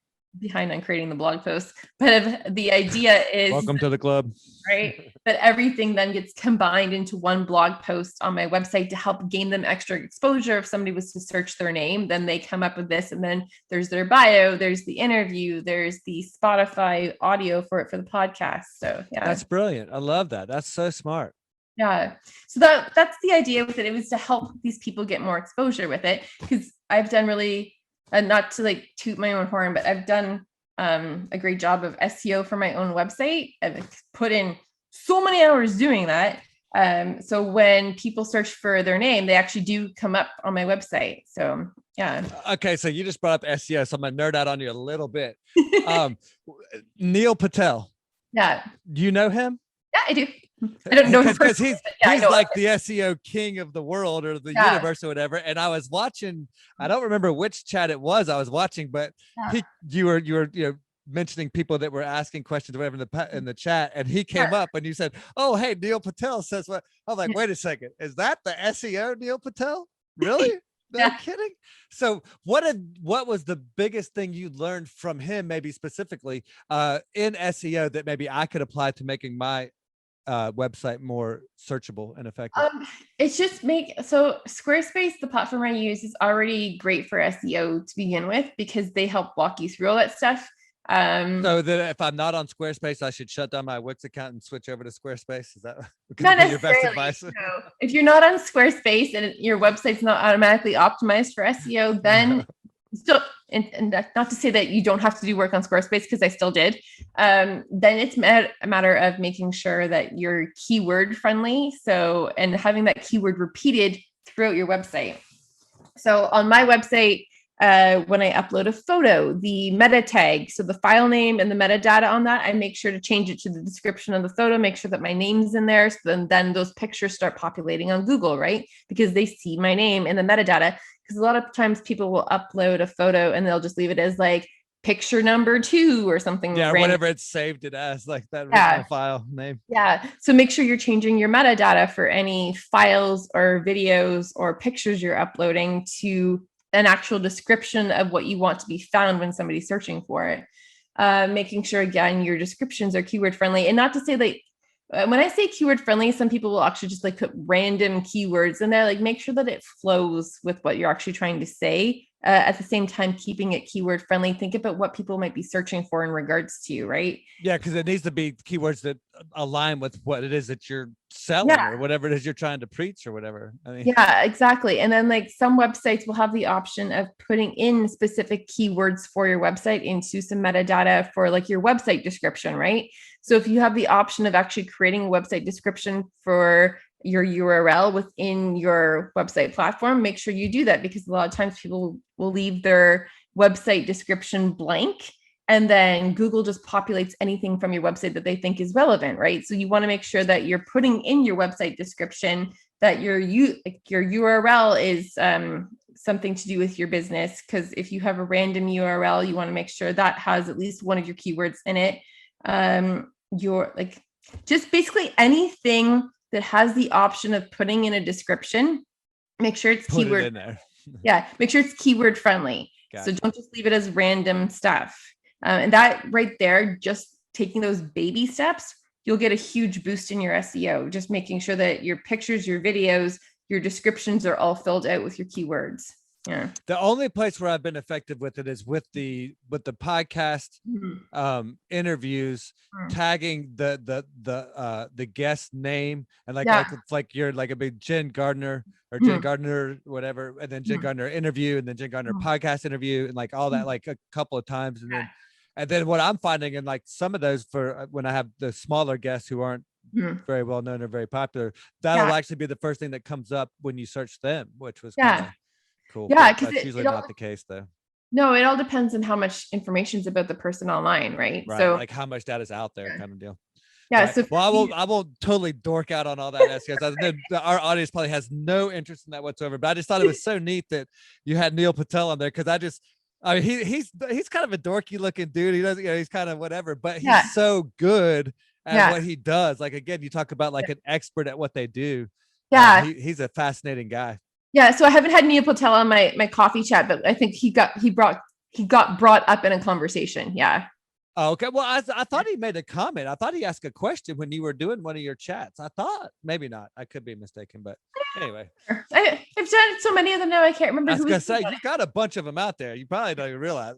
on creating the blog posts. But the idea is welcome to the club, right? But everything then gets combined into one blog post on my website to help gain them extra exposure. If somebody was to search their name, then they come up with this, and then there's their bio, there's the interview, there's the Spotify audio for the podcast. So yeah, that's brilliant. I love that. That's so smart. Yeah. So that's the idea with it. It was to help these people get more exposure with it, because I've done really, not to like toot my own horn, but I've done a great job of SEO for my own website. I've put in so many hours doing that. So when people search for their name, they actually do come up on my website. So yeah. Okay, so you just brought up SEO, so I'm gonna nerd out on you a little bit. Um, Neil Patel, Yeah. do you know him? Yeah, I do. I don't know him Because personally, but yeah, I he's know like of the SEO king of the world or the it. Yeah. universe or whatever. And I was watching, I don't remember which chat it was I was watching, but Yeah. you were mentioning people that were asking questions or whatever in the chat, and he came Yeah. up and you said, "Oh, hey, Neil Patel says what?" I'm like, Yeah. "Wait a second, is that the SEO Neil Patel? Really?" No Yeah. kidding. So what was the biggest thing you learned from him, maybe specifically in SEO that maybe I could apply to making my website more searchable and effective? It's just so Squarespace, the platform I use, is already great for SEO to begin with because they help walk you through all that stuff. So that if I'm not on Squarespace, I should shut down my Wix account and switch over to Squarespace. Is that going Not to be your best necessarily. advice? No. If you're not on Squarespace and your website's not automatically optimized for SEO, then still, and not to say that you don't have to do work on Squarespace because I still did. Then it's a matter of making sure that you're keyword friendly. So, and having that keyword repeated throughout your website. So on my website, when I upload a photo, the meta tag, so the file name and the metadata on that, I make sure to change it to the description of the photo, make sure that my name's in there. So then those pictures start populating on Google, right? Because they see my name in the metadata. Because a lot of times people will upload a photo and they'll just leave it as like picture number 2 or something. Yeah, random. whatever it's saved it as, like that original file name. Yeah. So make sure you're changing your metadata for any files or videos or pictures you're uploading to an actual description of what you want to be found when somebody's searching for it. Making sure, again, your descriptions are keyword friendly. And not to say that when I say keyword friendly, some people will actually just like put random keywords in there, like make sure that it flows with what you're actually trying to say. At the same time, keeping it keyword friendly. Think about what people might be searching for in regards to you, right? Yeah, because it needs to be keywords that align with what it is that you're selling or whatever it is you're trying to preach or whatever. I mean, yeah, exactly. And then like some websites will have the option of putting in specific keywords for your website into some metadata for like your website description, right? So if you have the option of actually creating a website description for your URL within your website platform, make sure you do that because a lot of times people will leave their website description blank and then Google just populates anything from your website that they think is relevant, right? So you want to make sure that you're putting in your website description that your URL is something to do with your business. Because if you have a random URL, you want to make sure that has at least one of your keywords in it. Your like just basically anything that has the option of putting in a description, make sure it's keyword in there. Yeah, make sure it's keyword friendly. Gotcha. So don't just leave it as random stuff. And that right there, just taking those baby steps, you'll get a huge boost in your SEO. Just making sure that your pictures, your videos, your descriptions are all filled out with your keywords. Yeah. The only place where I've been effective with it is with the podcast interviews, tagging the guest name and like it's like you're like a big Jen Gardner or Jen Gardner, whatever, and then Jen Gardner interview and then Jen Gardner podcast interview and like all that like a couple of times and then what I'm finding in like some of those for when I have the smaller guests who aren't very well known or very popular, that'll actually be the first thing that comes up when you search them, which was kind of cool. Yeah, because that's usually not the case though. No, it all depends on how much information is about the person online, right? So like how much data is out there, kind of deal. Yeah. Right. So well, I won't totally dork out on all that SEO. I know our audience probably has no interest in that whatsoever, but I just thought it was so neat that you had Neil Patel on there because I mean, he's kind of a dorky looking dude. He doesn't, he's kind of whatever, but he's so good at what he does. Like again, you talk about like an expert at what they do. Yeah, he's a fascinating guy. Yeah, so I haven't had Neil Patel on my coffee chat, but I think he got brought up in a conversation. Yeah. Oh, okay. Well, I thought he made a comment. I thought he asked a question when you were doing one of your chats. I thought maybe not. I could be mistaken, but anyway. I've done so many of them now. I can't remember. I was gonna say you got a bunch of them out there. You probably don't even realize.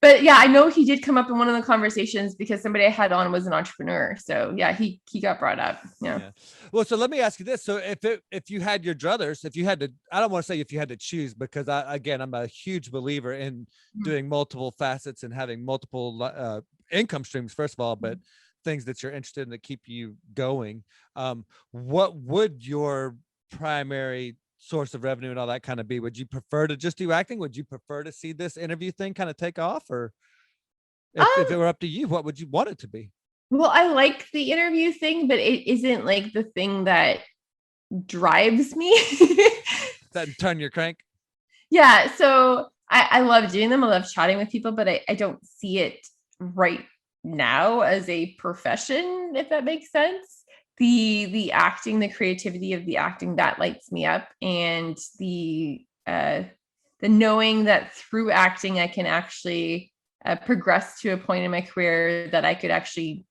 But yeah, I know he did come up in one of the conversations because somebody I had on was an entrepreneur. So yeah, he got brought up. Yeah. Well, so let me ask you this. So if you had your druthers, if you had to, I don't want to say if you had to choose because I'm a huge believer in doing multiple facets and having multiple income streams, first of all, but things that you're interested in that keep you going. What would your primary source of revenue and all that kind of be? Would you prefer to just do acting? Would you prefer to see this interview thing kind of take off? Or if Um, it were up to you, what would you want it to be? well, I like the interview thing, but it isn't like the thing that drives me. That turn your crank? Yeah, so I love doing them. I love chatting with people, but I don't see it right now as a profession, if that makes sense. The acting, the creativity of the acting, that lights me up, and the knowing that through acting I can actually progress to a point in my career that I could actually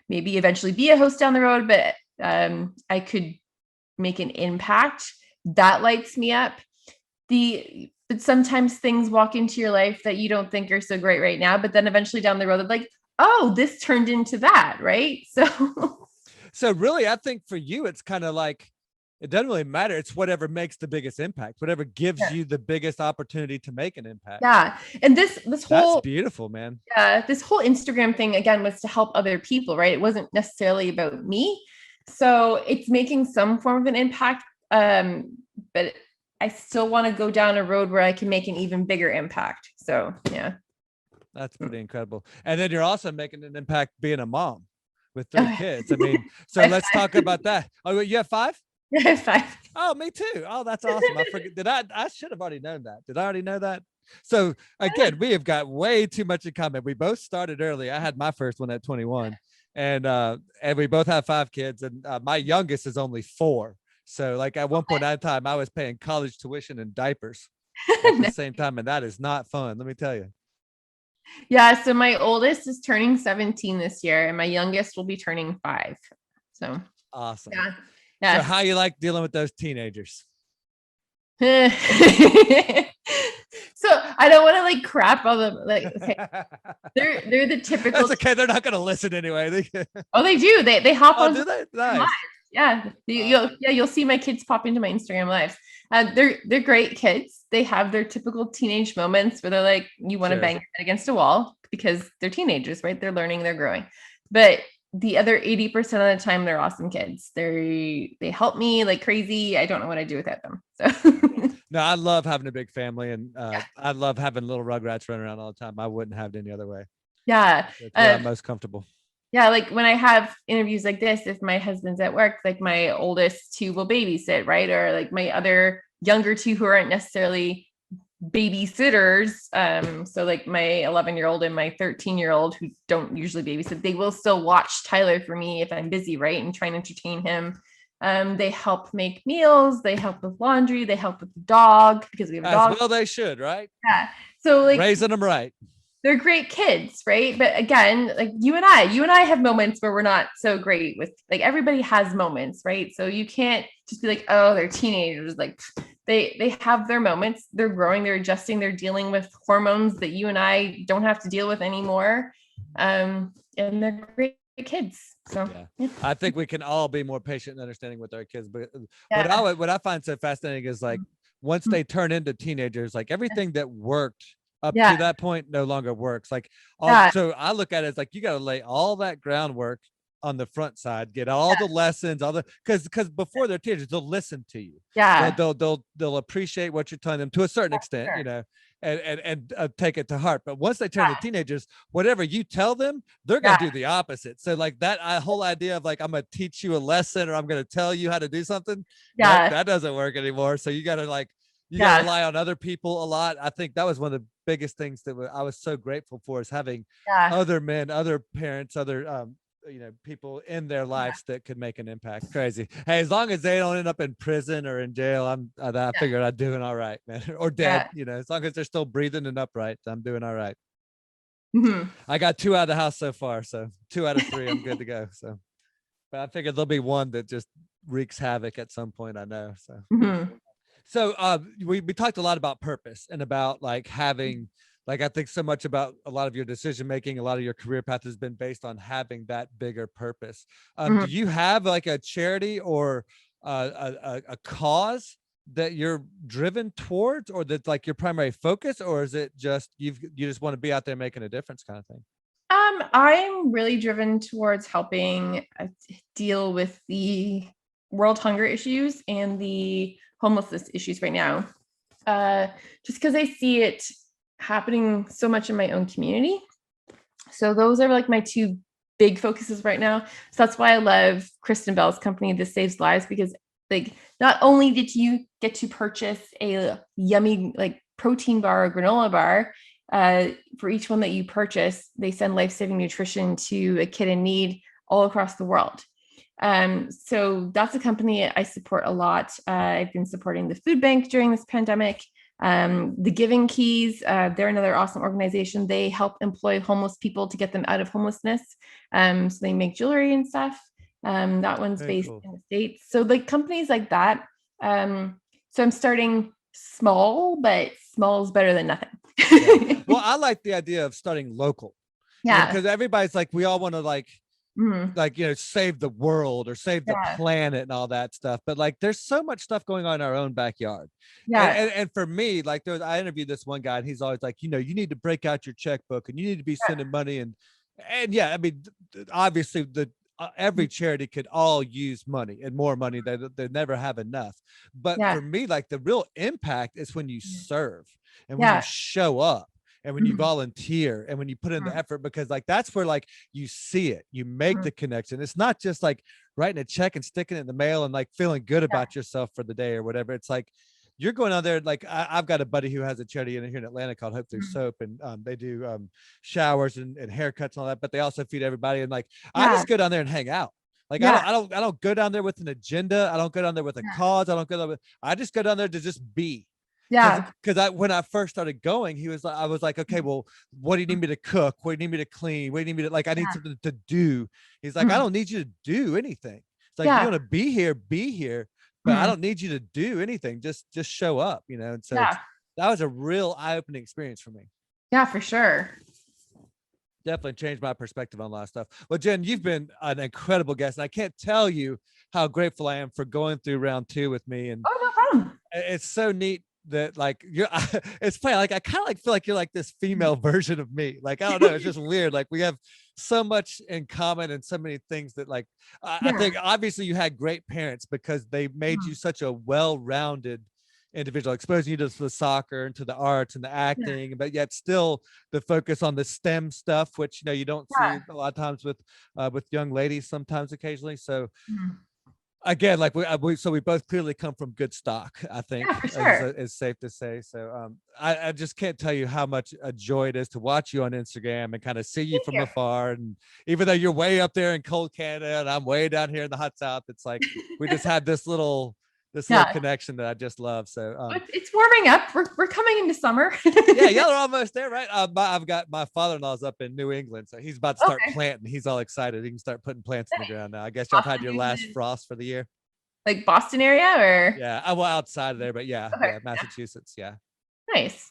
maybe eventually be a host down the road, but I could make an impact. That lights me up. But sometimes things walk into your life that you don't think are so great right now, but then eventually down the road, they're like, oh, this turned into that, right? So really, I think for you, it's kind of like, it doesn't really matter. It's whatever makes the biggest impact, whatever gives Yeah. you the biggest opportunity to make an impact. Yeah. And this That's whole beautiful, man. this whole Instagram thing again was to help other people, right? It wasn't necessarily about me. So it's making some form of an impact. But I still want to go down a road where I can make an even bigger impact. So yeah. That's pretty incredible. And then you're also making an impact being a mom with 3 kids. I mean, so let's talk about that. Oh, you have 5? Yeah, 5. Oh, me too. Oh, that's awesome. I forget. I should have already known that. Did I already know that? So again, we have got way too much in common. We both started early. I had my first one at 21, and we both have 5 kids, and my youngest is only 4. So like at one point in time, I was paying college tuition and diapers at the same time, and that is not fun. Let me tell you. Yeah, so my oldest is turning 17 this year, and my youngest will be turning 5. So Awesome. yeah. So Yeah. how you like dealing with those teenagers? So I don't want to like crap on them. Like, okay, they're the typical. That's okay. They're not going to listen anyway. Oh, they do. They hop Oh, on. do they? Nice. Yeah, you'll see my kids pop into my Instagram lives. They're great kids. They have their typical teenage moments where they're like, you want to Sure. bang your head against a wall because they're teenagers, right? They're learning, they're growing. But the other 80% of the time, they're awesome kids. They help me like crazy. I don't know what I'd do without them. So No, I love having a big family, and I love having little rugrats running around all the time. I wouldn't have it any other way. yeah. It's where I'm most comfortable. Yeah, like when I have interviews like this, if my husband's at work, like my oldest 2 will babysit, right? Or like my other younger 2 who aren't necessarily babysitters. So like my 11-year-old and my 13-year-old who don't usually babysit, they will still watch Tyler for me if I'm busy, right? And try and entertain him. They help make meals, they help with laundry, they help with the dog because we have a dog. As well they should, right? Yeah. So like raising them right. They're great kids, right? But again, like you and I have moments where we're not so great with, like, everybody has moments, right? So you can't just be like, oh, they're teenagers. Like they have their moments, they're growing, they're adjusting, they're dealing with hormones that you and I don't have to deal with anymore. And they're great kids. So yeah. I think we can all be more patient and understanding with our kids. But yeah. what I find so fascinating is like once they turn into teenagers, like everything that worked up to that point no longer works. Like so I look at it as like you got to lay all that groundwork on the front side, get all the lessons, all the because before they're teenagers, they'll listen to you. Yeah. They'll appreciate what you're telling them to a certain extent, you know, and take it to heart. But once they turn to teenagers, whatever you tell them, they're gonna do the opposite. So like that whole idea of like I'm gonna teach you a lesson or I'm gonna tell you how to do something, that doesn't work anymore. So you gotta like you gotta rely on other people a lot. I think that was one of the biggest things that I was so grateful for is having other men, other parents, other you know, people in their lives that could make an impact. Crazy. Hey, as long as they don't end up in prison or in jail, I figured I'm doing all right, man. Or dead, you know, as long as they're still breathing and upright, I'm doing all right. Mm-hmm. I got 2 out of the house so far, so 2 out of 3, I'm good to go. So, but I figured there'll be one that just wreaks havoc at some point. I know. So, so we talked a lot about purpose and about like having. Like, I think so much about a lot of your decision making, a lot of your career path has been based on having that bigger purpose. Do you have like a charity or a cause that you're driven towards, or that's like your primary focus, or is it just you just want to be out there making a difference kind of thing? I'm really driven towards helping deal with the world hunger issues and the homelessness issues right now. Just because I see it happening so much in my own community. So those are like my two big focuses right now. So that's why I love Kristen Bell's company, This Saves Lives, because like not only did you get to purchase a yummy like protein bar or granola bar, for each one that you purchase, they send life-saving nutrition to a kid in need all across the world. So that's a company I support a lot. I've been supporting the food bank during this pandemic. The Giving Keys, they're another awesome organization. They help employ homeless people to get them out of homelessness. So they make jewelry and stuff. That one's Very based cool. in the States. So like companies like that. So I'm starting small, but small is better than nothing. Yeah. Well, I like the idea of starting local. Yeah. Because everybody's like, we all want to Mhm. save the world or save the Yeah. planet and all that stuff. But like, there's so much stuff going on in our own backyard. And, Yeah. and for me, like I interviewed this one guy and he's always like, you need to break out your checkbook and you need to be sending money. And yeah, I mean, obviously every charity could all use money and more money. They never have enough. But Yeah. for me, like the real impact is when you serve and when you Yeah. show up and when you Mhm. volunteer and when you put in the Mhm. effort, because like that's where like you see it, you make Mhm. the connection. It's not just like writing a check and sticking it in the mail and like feeling good Yeah. about yourself for the day or whatever. It's like you're going out there. Like I've got a buddy who has a charity in here in Atlanta called Hope Through Mhm. Soap, and they do showers and haircuts and all that, but they also feed everybody. And like I Yeah. just go down there and hang out. Like Yeah. I don't go down there with an agenda. I don't go down there with a Yeah. cause. I don't go there I just go down there to just be. Because Yeah. when I first started going, I was like, okay, well, what do you need me to cook? What do you need me to clean? What do you need me to like? I need Yeah. something to do. He's like, I Mhm. don't need you to do anything. It's like you Yeah. want to be here, but I Mhm. don't need you to do anything. Just show up, And so Yeah. that was a real eye-opening experience for me. Yeah, for sure. Definitely changed my perspective on a lot of stuff. Well, Jen, you've been an incredible guest, and I can't tell you how grateful I am for going through round two with me. And Oh, no problem. it's so neat that like you're it's funny, like I kind of like feel like you're like this female version of me. Like I don't know, it's just weird. Like we have so much in common and so many things that like I Yeah. think obviously you had great parents because they made you Mhm. such a well-rounded individual, exposing you to the soccer and to the arts and the Yeah. acting, but yet still the focus on the STEM stuff, which you don't see Yeah. a lot of times with young ladies sometimes occasionally. So Mhm. again, like so we both clearly come from good stock, I Yeah, think for sure. is safe to say. So I just can't tell you how much a joy it is to watch you on Instagram and kind of see you Thank from you. afar. And even though you're way up there in cold Canada and I'm way down here in the hot South, it's like we just had this little Yeah. connection that I just love. So It's warming up. We're coming into summer. yeah, y'all are almost there, right? I've got my father-in-law's up in New England, so he's about to start Okay. planting. He's all excited. He can start putting plants in the ground now. I guess y'all have had Awesome. your You live last in frost for the year. like Boston area or Yeah, I well outside of there, but yeah, okay. Massachusetts, yeah. Nice.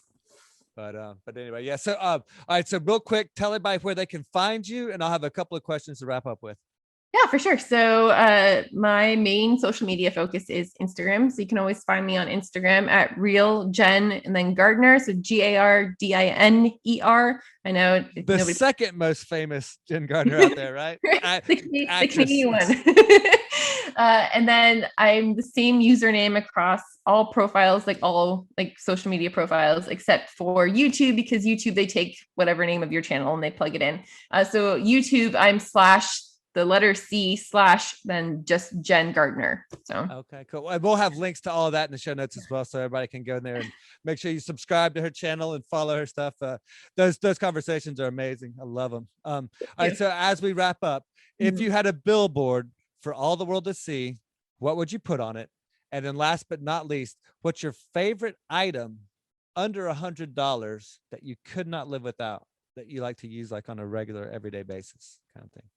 But anyway, yeah. So all right, so real quick, tell everybody where they can find you, and I'll have a couple of questions to wrap up with. Yeah, for sure. So my main social media focus is Instagram. So you can always find me on Instagram at real Jen and then Gardiner. So Gardiner. I know The nobody second most famous Jen Gardner out there, right? the Actress. Canadian one. And then I'm the same username across all profiles, like all like social media profiles, except for YouTube, because YouTube, they take whatever name of your channel and they plug it in. So YouTube, I'm slash the letter C slash then just Jen Gardner. So Okay, cool. And we'll have links to all of that in the show notes as well, so everybody can go in there and make sure you subscribe to her channel and follow her stuff. Those conversations are amazing. I love them. All right, so as we wrap up, if you had a billboard for all the world to see, what would you put on it? And then last but not least, what's your favorite item under $100 that you could not live without, that you like to use like on a regular everyday basis kind of thing?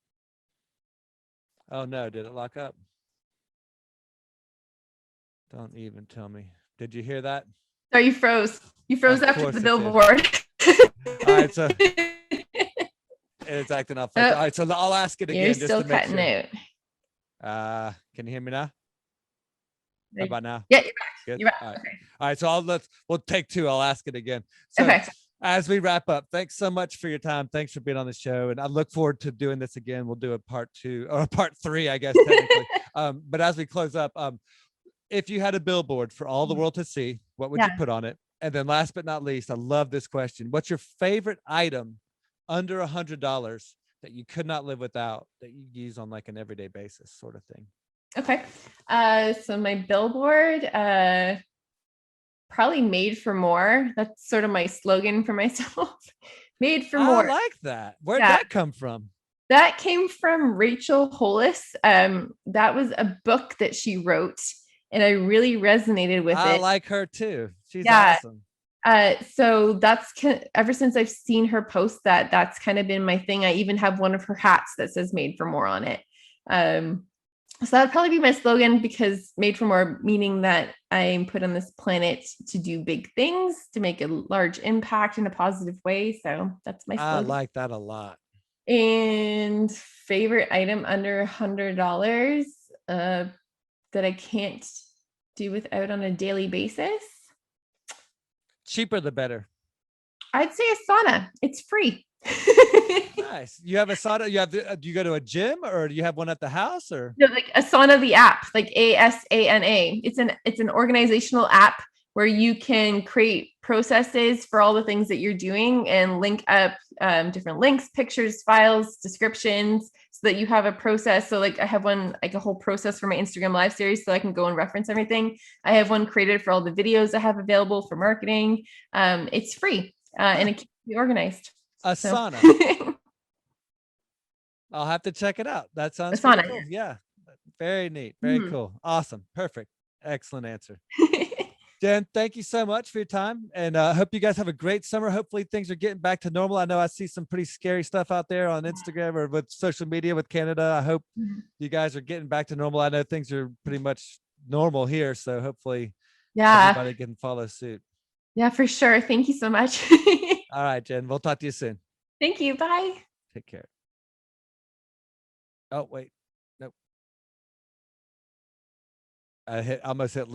Oh no, did it lock up? Don't even tell me. Did you hear that? So you froze. You froze Of after the course it did. billboard. All right, so it's acting up. All Oh, right, so I'll ask it you're again just still to make cutting sure. out. Can you hear me now? How about now? Yeah, you're back. Good. You're back. All right. Okay. All right. So we'll take two. I'll ask it again. So Okay. As we wrap up, thanks so much for your time. Thanks for being on the show. And I look forward to doing this again. We'll do a part 2 or a part 3, I guess, technically. But as we close up, if you had a billboard for all the world to see, what would you Yeah. put on it? And then last but not least, I love this question. What's your favorite item under $100 that you could not live without, that you use on like an everyday basis sort of thing? Okay. So my billboard, probably made for more. That's sort of my slogan for myself. Made for I more. like that. Where'd Yeah. that come from? That came from Rachel Hollis. That was a book that she wrote, and I really resonated with I it. like her too. She's Yeah. awesome. So that's ever since I've seen her post that, that's kind of been my thing. I even have one of her hats that says "Made for More" on it. So that'd probably be my slogan, because made for more, meaning that I am put on this planet to do big things, to make a large impact in a positive way. So that's my I slogan. like that a lot. And favorite item under $100 that I can't do without on a daily basis? Cheaper the better. I'd say a sauna. It's free. Nice. You have a sauna? You have do you go to a gym, or do you have one at the house, or? No, like Asana, the app, like ASANA. It's an organizational app where you can create processes for all the things that you're doing and link up different links, pictures, files, descriptions, so that you have a process. So like I have one, like a whole process for my Instagram live series, so I can go and reference everything. I have one created for all the videos I have available for marketing. It's free and it keeps me organized. Asana. So. I'll have to check it out. That sounds pretty Asana. cool. Yeah. Very neat. Very Mhm. cool. Awesome. Perfect. Excellent answer. Jen, thank you so much for your time. And I hope you guys have a great summer. Hopefully things are getting back to normal. I know I see some pretty scary stuff out there on Instagram or with social media with Canada. I hope you guys are getting back to normal. I know things are pretty much normal here. So hopefully Yeah. everybody can follow suit. Yeah, for sure. Thank you so much. All right, Jen. We'll talk to you soon. Thank you. Bye. Take care. Oh, wait. Nope. I almost hit leave.